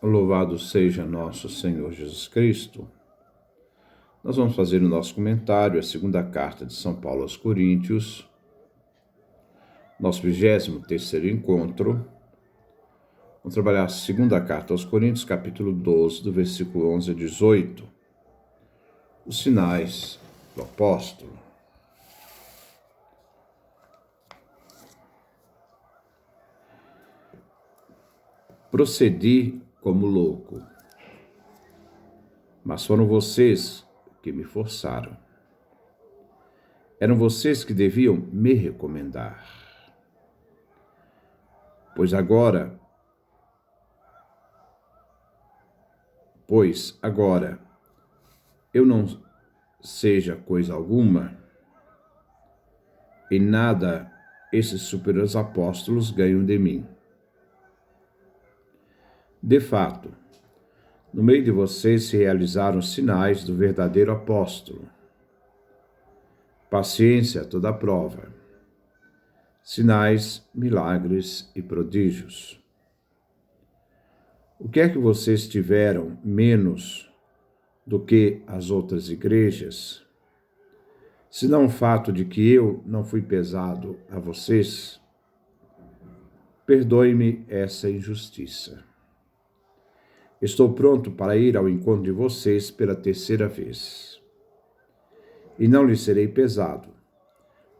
Louvado seja nosso Senhor Jesus Cristo. Nós vamos fazer o nosso comentário, a segunda carta de São Paulo aos Coríntios, nosso 23º encontro. Vamos trabalhar a segunda carta aos Coríntios, capítulo 12, do versículo 11 a 18. Os sinais do apóstolo. Procedi como louco, mas foram vocês que me forçaram. Eram vocês que deviam me recomendar. Pois agora, eu não seja coisa alguma, em nada esses superiores apóstolos ganham de mim. De fato, no meio de vocês se realizaram sinais do verdadeiro apóstolo. Paciência a toda prova. Sinais, milagres e prodígios. O que é que vocês tiveram menos do que as outras igrejas? Senão o fato de que eu não fui pesado a vocês? Perdoe-me essa injustiça. Estou pronto para ir ao encontro de vocês pela terceira vez. E não lhes serei pesado,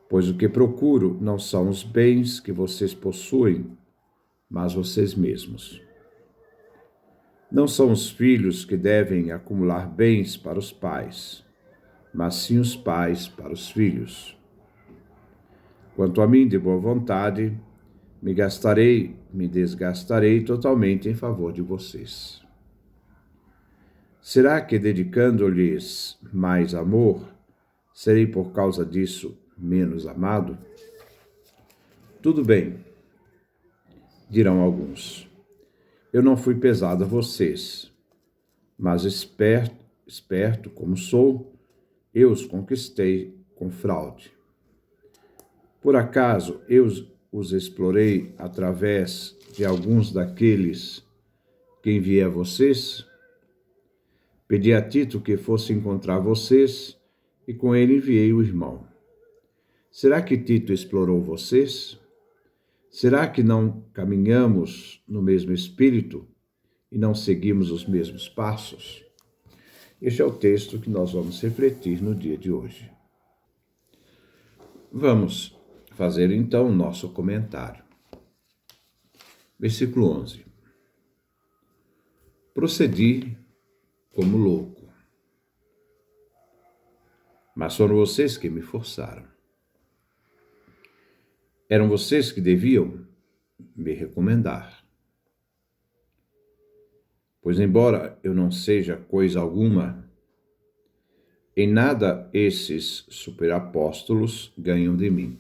pois o que procuro não são os bens que vocês possuem, mas vocês mesmos. Não são os filhos que devem acumular bens para os pais, mas sim os pais para os filhos. Quanto a mim, de boa vontade, me desgastarei totalmente em favor de vocês. Será que, dedicando-lhes mais amor, serei por causa disso menos amado? Tudo bem, dirão alguns. Eu não fui pesado a vocês, mas esperto como sou, eu os conquistei com fraude. Por acaso eu os explorei através de alguns daqueles que enviei a vocês? Pedi a Tito que fosse encontrar vocês e com ele enviei o irmão. Será que Tito explorou vocês? Será que não caminhamos no mesmo espírito e não seguimos os mesmos passos? Este é o texto que nós vamos refletir no dia de hoje. Vamos fazer então o nosso comentário. Versículo 11. Procedi como louco, mas foram vocês que me forçaram. Eram vocês que deviam me recomendar. Pois embora eu não seja coisa alguma, em nada esses superapóstolos ganham de mim.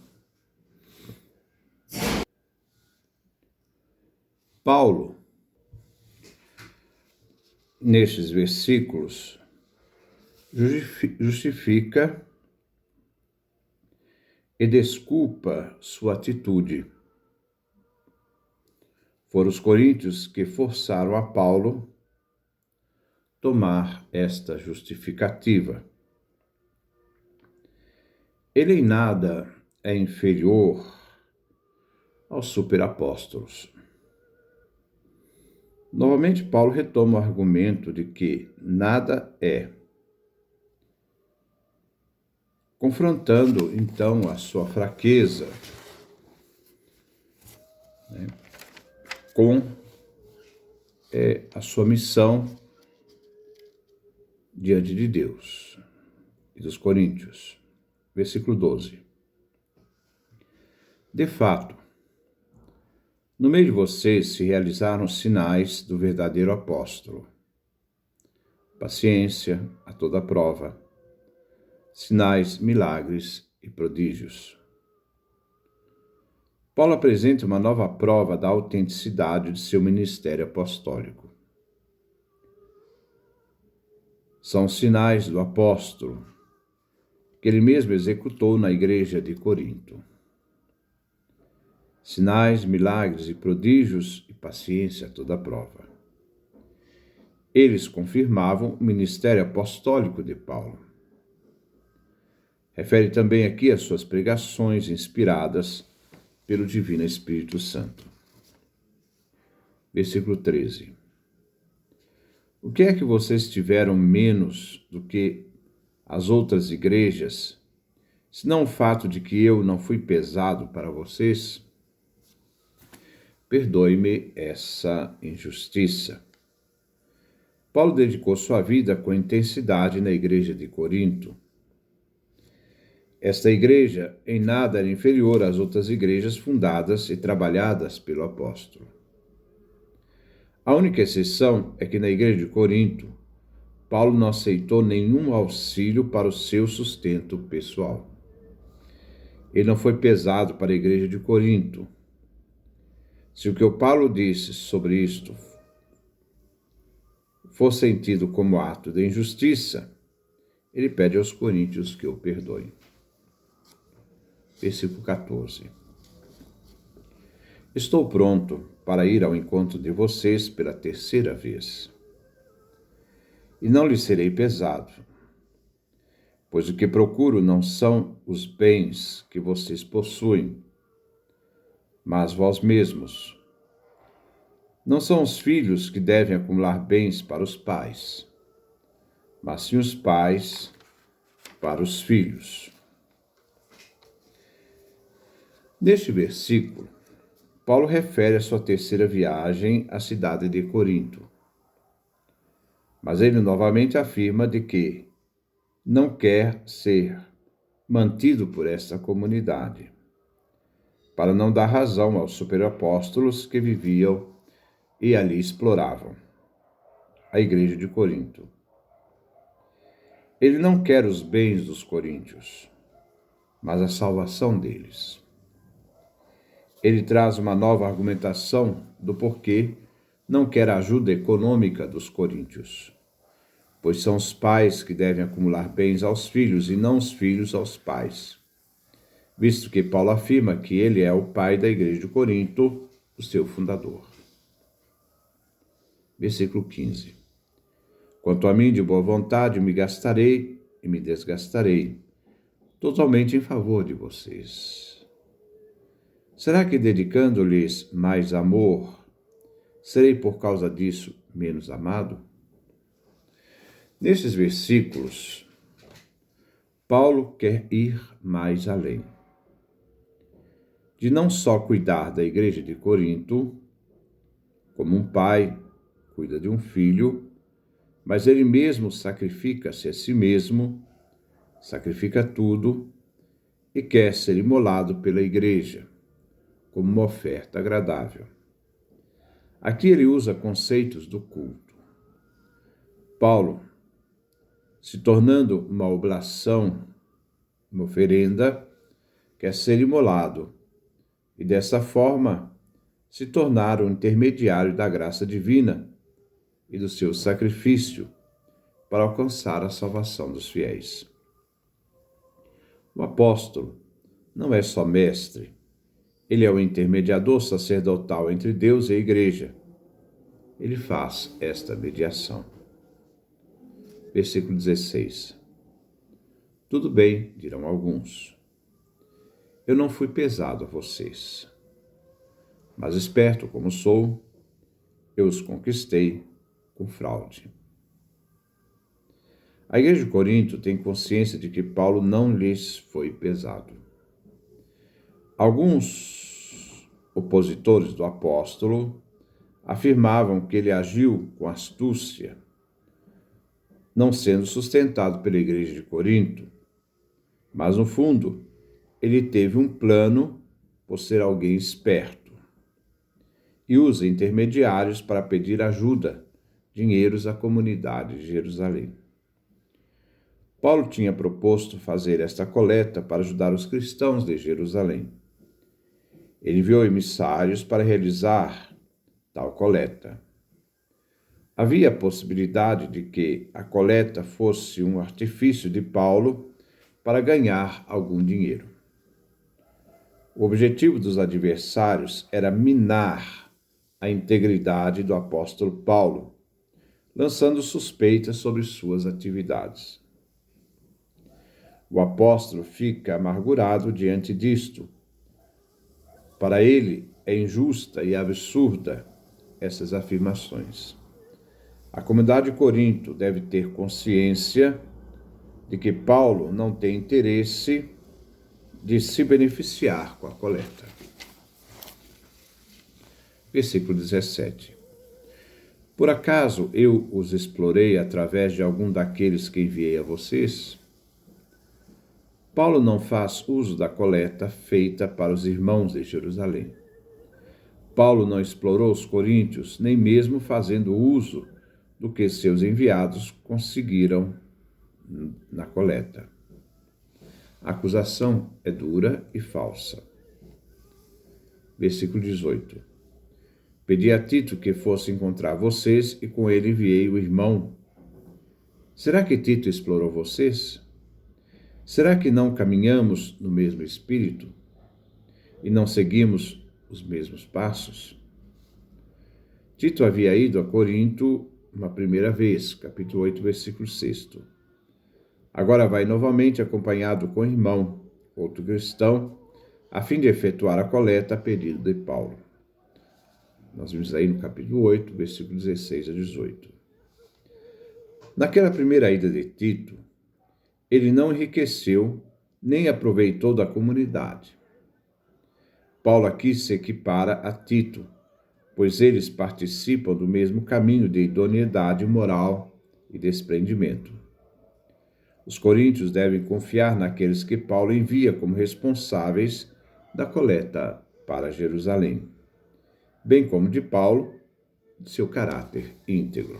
Paulo, nestes versículos, justifica e desculpa sua atitude. Foram os coríntios que forçaram a Paulo tomar esta justificativa. Ele em nada é inferior aos superapóstolos. Novamente, Paulo retoma o argumento de que nada é, confrontando então a sua fraqueza, com a sua missão diante de Deus e dos coríntios. Versículo 12. De fato, no meio de vocês se realizaram sinais do verdadeiro apóstolo. Paciência a toda prova. Sinais, milagres e prodígios. Paulo apresenta uma nova prova da autenticidade de seu ministério apostólico. São sinais do apóstolo que ele mesmo executou na igreja de Corinto. Sinais, milagres e prodígios e paciência a toda prova. Eles confirmavam o ministério apostólico de Paulo. Refere também aqui às suas pregações inspiradas pelo Divino Espírito Santo. Versículo 13. O que é que vocês tiveram menos do que as outras igrejas, senão o fato de que eu não fui pesado para vocês? Perdoe-me essa injustiça. Paulo dedicou sua vida com intensidade na igreja de Corinto. Esta igreja em nada era inferior às outras igrejas fundadas e trabalhadas pelo apóstolo. A única exceção é que na igreja de Corinto, Paulo não aceitou nenhum auxílio para o seu sustento pessoal. Ele não foi pesado para a igreja de Corinto. Se o que o Paulo disse sobre isto for sentido como ato de injustiça, ele pede aos coríntios que o perdoem. Versículo 14. Estou pronto para ir ao encontro de vocês pela terceira vez. E não lhes serei pesado, pois o que procuro não são os bens que vocês possuem, mas vós mesmos. Não são os filhos que devem acumular bens para os pais, mas sim os pais para os filhos. Neste versículo, Paulo refere a sua terceira viagem à cidade de Corinto. Mas ele novamente afirma de que não quer ser mantido por esta comunidade, para não dar razão aos superapóstolos que viviam e ali exploravam a igreja de Corinto. Ele não quer os bens dos coríntios, mas a salvação deles. Ele traz uma nova argumentação do porquê não quer a ajuda econômica dos coríntios, pois são os pais que devem acumular bens aos filhos e não os filhos aos pais, visto que Paulo afirma que ele é o pai da igreja de Corinto, o seu fundador. Versículo 15. Quanto a mim, de boa vontade, me gastarei e me desgastarei, totalmente em favor de vocês. Será que, dedicando-lhes mais amor, serei por causa disso menos amado? Nesses versículos, Paulo quer ir mais além. De não só cuidar da igreja de Corinto, como um pai cuida de um filho, mas ele mesmo sacrifica-se a si mesmo, sacrifica tudo e quer ser imolado pela igreja, como uma oferta agradável. Aqui ele usa conceitos do culto. Paulo, se tornando uma oblação, uma oferenda, quer ser imolado e, dessa forma, se tornar um intermediário da graça divina e do seu sacrifício para alcançar a salvação dos fiéis. O apóstolo não é só mestre, ele é o intermediador sacerdotal entre Deus e a igreja. Ele faz esta mediação. Versículo 16. Tudo bem, dirão alguns. Eu não fui pesado a vocês, mas esperto como sou, eu os conquistei com fraude. A igreja de Corinto tem consciência de que Paulo não lhes foi pesado. Alguns opositores do apóstolo afirmavam que ele agiu com astúcia, não sendo sustentado pela igreja de Corinto, mas no fundo ele teve um plano por ser alguém esperto e usa intermediários para pedir ajuda, dinheiros à comunidade de Jerusalém. Paulo tinha proposto fazer esta coleta para ajudar os cristãos de Jerusalém. Ele enviou emissários para realizar tal coleta. Havia a possibilidade de que a coleta fosse um artifício de Paulo para ganhar algum dinheiro. O objetivo dos adversários era minar a integridade do apóstolo Paulo, lançando suspeitas sobre suas atividades. O apóstolo fica amargurado diante disto. Para ele, é injusta e absurda essas afirmações. A comunidade de Corinto deve ter consciência de que Paulo não tem interesse de se beneficiar com a coleta. Versículo 17. Por acaso eu os explorei através de algum daqueles que enviei a vocês? Paulo não faz uso da coleta feita para os irmãos de Jerusalém. Paulo não explorou os coríntios, nem mesmo fazendo uso do que seus enviados conseguiram na coleta. A acusação é dura e falsa. Versículo 18. Pedi a Tito que fosse encontrar vocês e com ele enviei o irmão. Será que Tito explorou vocês? Será que não caminhamos no mesmo espírito e não seguimos os mesmos passos? Tito havia ido a Corinto uma primeira vez, capítulo 8, versículo 6. Agora vai novamente acompanhado com o irmão, outro cristão, a fim de efetuar a coleta a pedido de Paulo. Nós vimos aí no capítulo 8, versículo 16 a 18. Naquela primeira ida de Tito, ele não enriqueceu nem aproveitou da comunidade. Paulo aqui se equipara a Tito, pois eles participam do mesmo caminho de idoneidade moral e desprendimento. Os coríntios devem confiar naqueles que Paulo envia como responsáveis da coleta para Jerusalém, bem como de Paulo, de seu caráter íntegro.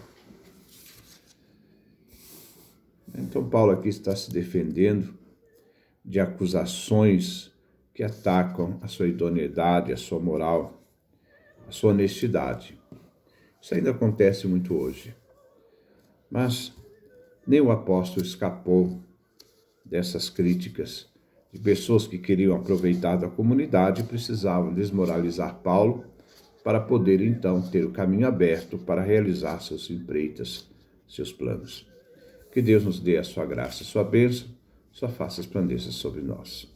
Então, Paulo aqui está se defendendo de acusações que atacam a sua idoneidade, a sua moral, a sua honestidade. Isso ainda acontece muito hoje. Mas nem o apóstolo escapou dessas críticas de pessoas que queriam aproveitar da comunidade e precisavam desmoralizar Paulo para poder, então, ter o caminho aberto para realizar seus empreitas, seus planos. Que Deus nos dê a sua graça, a sua bênção, sua face resplandeça sobre nós.